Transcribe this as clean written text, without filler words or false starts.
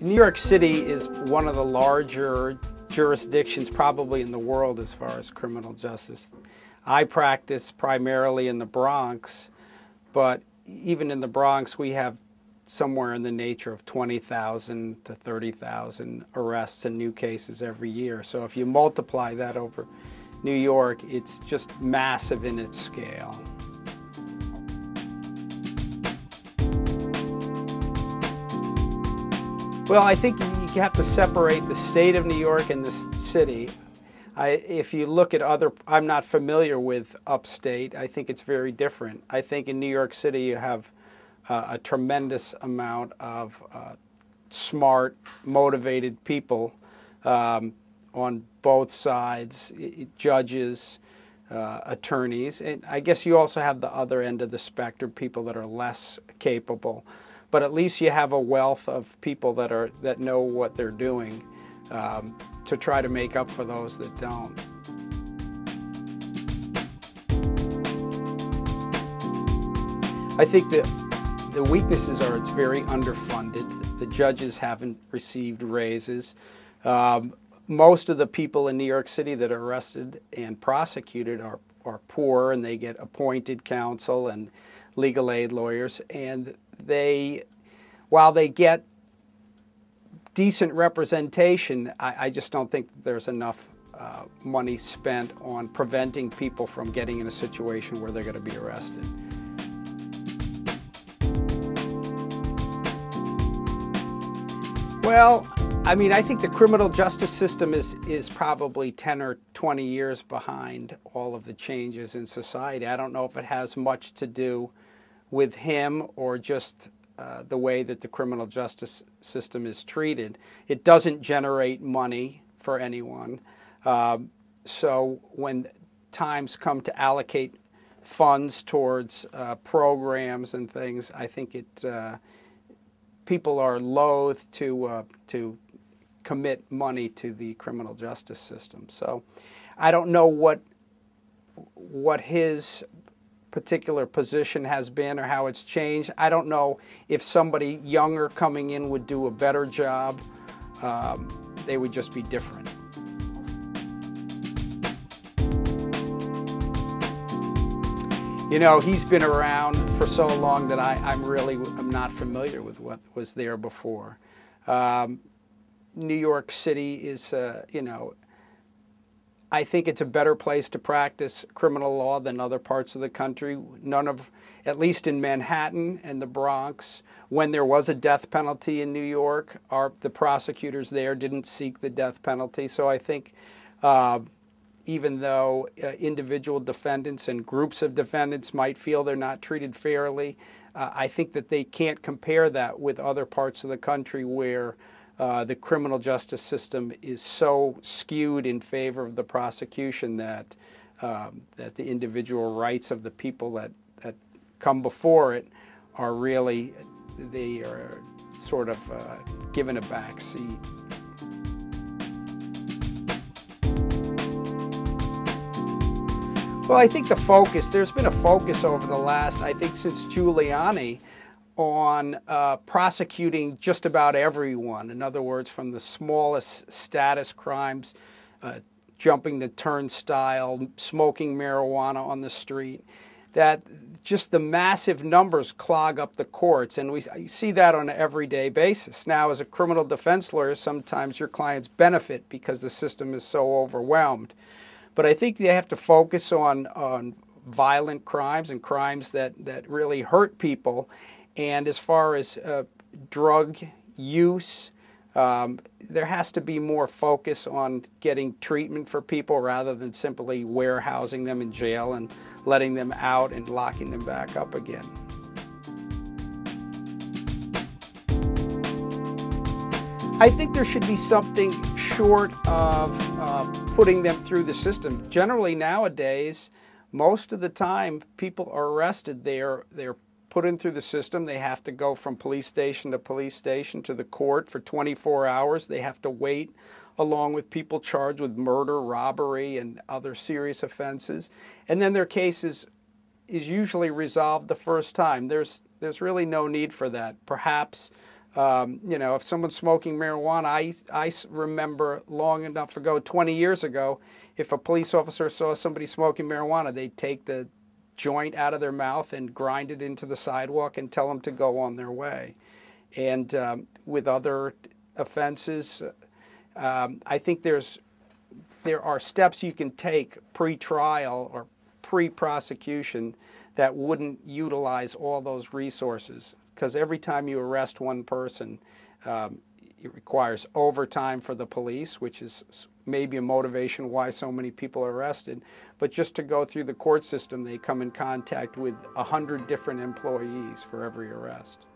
New York City is one of the larger jurisdictions probably in the world as far as criminal justice. I practice primarily in the Bronx, but even in the Bronx we have somewhere in the nature of 20,000 to 30,000 arrests and new cases every year. So if you multiply that over New York, it's just massive in its scale. Well, I think you have to separate the state of New York and the city. If you look at I'm not familiar with upstate. I think it's very different. I think in New York City you have a tremendous amount of smart, motivated people on both sides, judges, attorneys. And I guess you also have the other end of the spectrum, people that are less capable. But at least you have a wealth of people that know what they're doing to try to make up for those that don't. I think that the weaknesses are it's very underfunded. The judges haven't received raises. Most of the people in New York City that are arrested and prosecuted are poor, and they get appointed counsel and legal aid lawyers, and while they get decent representation, I just don't think there's enough money spent on preventing people from getting in a situation where they're going to be arrested. Well, I mean, I think the criminal justice system is probably 10 or 20 years behind all of the changes in society. I don't know if it has much to do with him or just the way that the criminal justice system is treated. It doesn't generate money for anyone. So when times come to allocate funds towards programs and things, I think people are loath to commit money to the criminal justice system. So I don't know what his particular position has been or how it's changed. I don't know if somebody younger coming in would do a better job. They would just be different. You know, he's been around for so long that I'm not familiar with what was there before. New York City is, I think it's a better place to practice criminal law than other parts of the country. At least in Manhattan and the Bronx, when there was a death penalty in New York, the prosecutors there didn't seek the death penalty. So I think even though individual defendants and groups of defendants might feel they're not treated fairly, I think that they can't compare that with other parts of the country where the criminal justice system is so skewed in favor of the prosecution that the individual rights of the people that come before it are really, they are sort of given a back seat. Well, I think there's been a focus over the last, I think since Giuliani, on prosecuting just about everyone. In other words, from the smallest status crimes, jumping the turnstile, smoking marijuana on the street, that just the massive numbers clog up the courts, and we see that on an everyday basis. Now, as a criminal defense lawyer, sometimes your clients benefit because the system is so overwhelmed. But I think they have to focus on violent crimes and crimes that really hurt people. And as far as drug use, there has to be more focus on getting treatment for people rather than simply warehousing them in jail and letting them out and locking them back up again. I think there should be something short of putting them through the system. Generally nowadays, most of the time people are arrested, they're put in through the system. They have to go from police station to the court for 24 hours. They have to wait along with people charged with murder, robbery, and other serious offenses. And then their case is usually resolved the first time. There's really no need for that. Perhaps You know, if someone's smoking marijuana, I remember long enough ago, 20 years ago, if a police officer saw somebody smoking marijuana, they'd take the joint out of their mouth and grind it into the sidewalk and tell them to go on their way. And with other offenses, I think there are steps you can take pre-trial or pre-prosecution that wouldn't utilize all those resources. Because every time you arrest one person, it requires overtime for the police, which is maybe a motivation why so many people are arrested. But just to go through the court system, they come in contact with 100 different employees for every arrest.